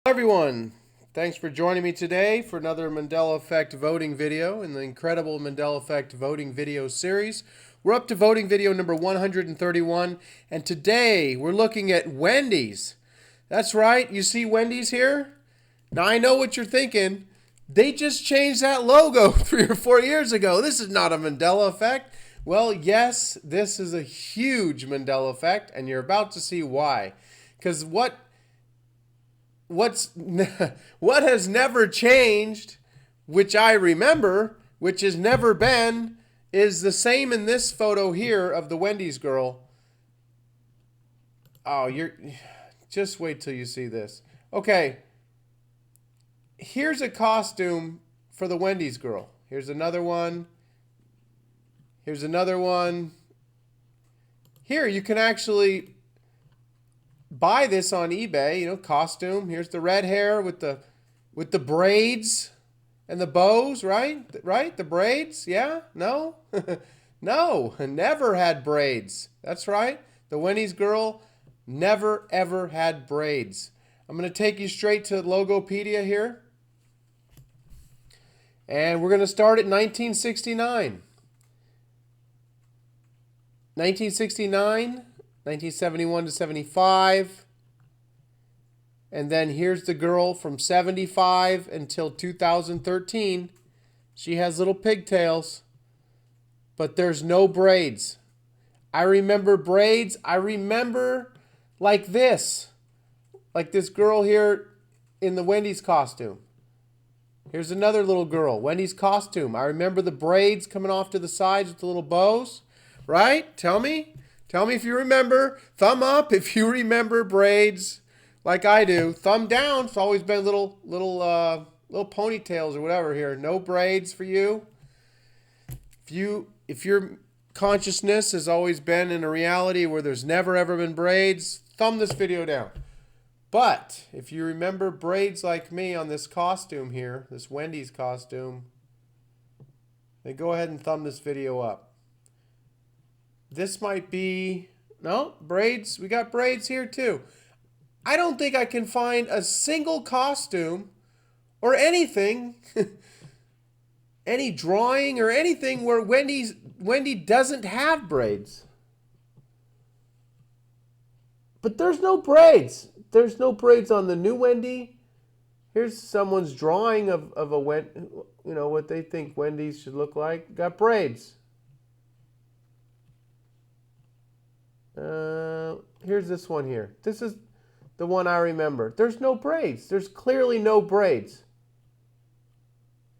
Everyone, thanks for joining me today for another Mandela Effect voting video in the incredible Mandela Effect voting video series. We're up to voting video number 131, and today we're looking at Wendy's. That's right, you see Wendy's here? Now I know what you're thinking. They just changed that logo 3 or 4 years ago. This is not a Mandela Effect. Well, yes, this is a huge Mandela Effect, and you're about to see why. Because what has never changed, which I remember, which has never been, is the same in this photo here of the Wendy's girl. Oh, just wait till you see this. Okay, here's a costume for the Wendy's girl. Here's another one. Here's another one. Here, you can actually buy this on eBay, costume. Here's the red hair with the braids and the bows, right? Right? The braids? Yeah? No? No, never had braids. That's right. The Wendy's girl never ever had braids. I'm going to take you straight to Logopedia here. And we're going to start at 1969. 1969, 1971 to 75. And then here's the girl from 75 until 2013. She has little pigtails, but there's no braids. I remember braids. I remember like this girl here in the Wendy's costume. Here's another little girl, Wendy's costume. I remember the braids coming off to the sides with the little bows. Right? Tell me if you remember. Thumb up if you remember braids like I do. Thumb down. It's always been little ponytails or whatever here. No braids for you. If your consciousness has always been in a reality where there's never ever been braids, thumb this video down. But if you remember braids like me on this costume here, this Wendy's costume, then go ahead and thumb this video up. This might be, no, braids. We got braids here too. I don't think I can find a single costume or anything, any drawing or anything where Wendy doesn't have braids. But there's no braids. There's no braids on the new Wendy. Here's someone's drawing of a what they think Wendy's should look like. Got braids. Here's this one here. This is the one I remember. There's no braids. There's clearly no braids.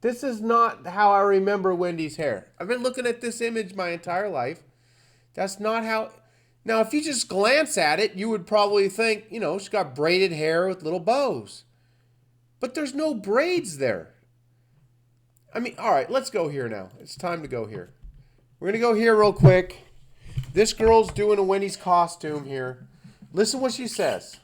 This is not how I remember Wendy's hair. I've been looking at this image my entire life. That's not how. Now, if you just glance at it, you would probably think, she's got braided hair with little bows. But there's no braids there. I mean, all right, let's go here now. It's time to go here. We're going to go here real quick. This girl's doing a Wendy's costume here. Listen what she says.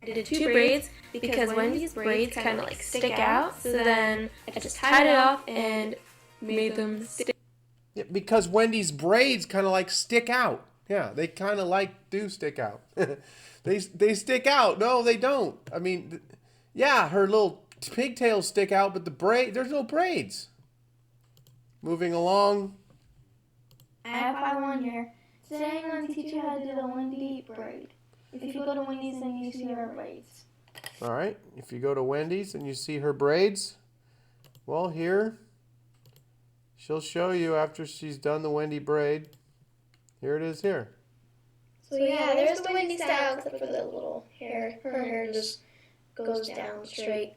I did 2 braids because Wendy's braids kind of like stick out. So then I just tied it off and made them stick. Yeah, because Wendy's braids kind of like stick out. Yeah, they kind of do stick out. They stick out. No, they don't. I mean, yeah, her little pigtails stick out, but there's no braids. Moving along. I have one here. Today I'm going to teach you how to do the Wendy braid. If you go to Wendy's and you see her braids. All right. If you go to Wendy's and you see her braids, well, here, she'll show you after she's done the Wendy braid. Here it is here. So yeah, there's the Wendy style except for the little hair. Her hair just goes down straight.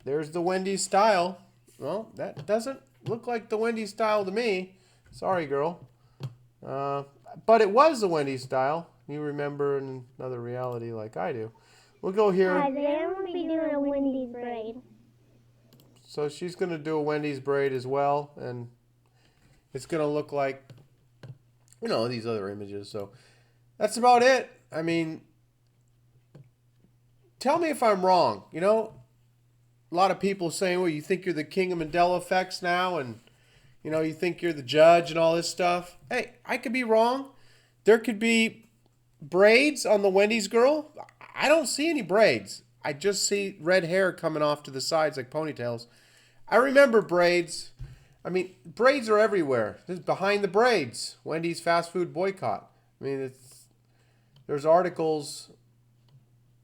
There's the Wendy style. Well, that doesn't look like the Wendy style to me. Sorry, girl. But it was the Wendy style. You remember in another reality like I do. We'll go here. Hi, today I'm going to be doing a Wendy's braid. So she's going to do a Wendy's braid as well. And it's going to look like, these other images. So that's about it. I mean, tell me if I'm wrong. A lot of people saying, well, you think you're the king of Mandela effects now and you think you're the judge and all this stuff. Hey, I could be wrong. There could be braids on the Wendy's girl. I don't see any braids. I just see red hair coming off to the sides like ponytails. I remember braids. I mean, braids are everywhere. This is behind the braids. Wendy's fast food boycott. I mean, there's articles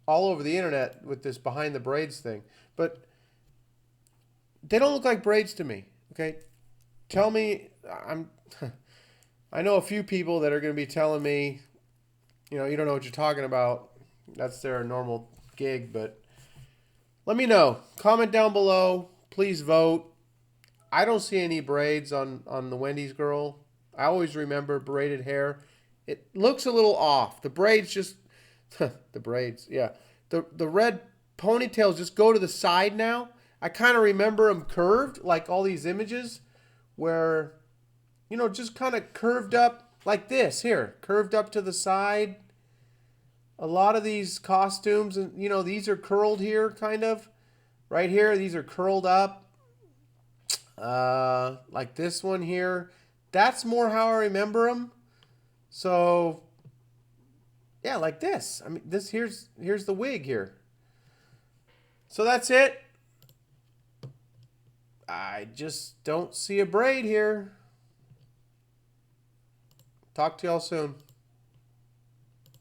all over the internet with this behind the braids thing. But they don't look like braids to me. Okay? Tell me, I know a few people that are going to be telling me, you don't know what you're talking about. That's their normal gig, but let me know. Comment down below. Please vote. I don't see any braids on the Wendy's girl. I always remember braided hair. It looks a little off. The braids just, the braids, yeah. The red ponytails just go to the side now. I kind of remember them curved, like all these images where, just kind of curved up like this here, curved up to the side. A lot of these costumes, and these are curled here, kind of. Right here, these are curled up. Like this one here. That's more how I remember them. So, yeah, like this. I mean, here's the wig here. So that's it. I just don't see a braid here. Talk to y'all soon.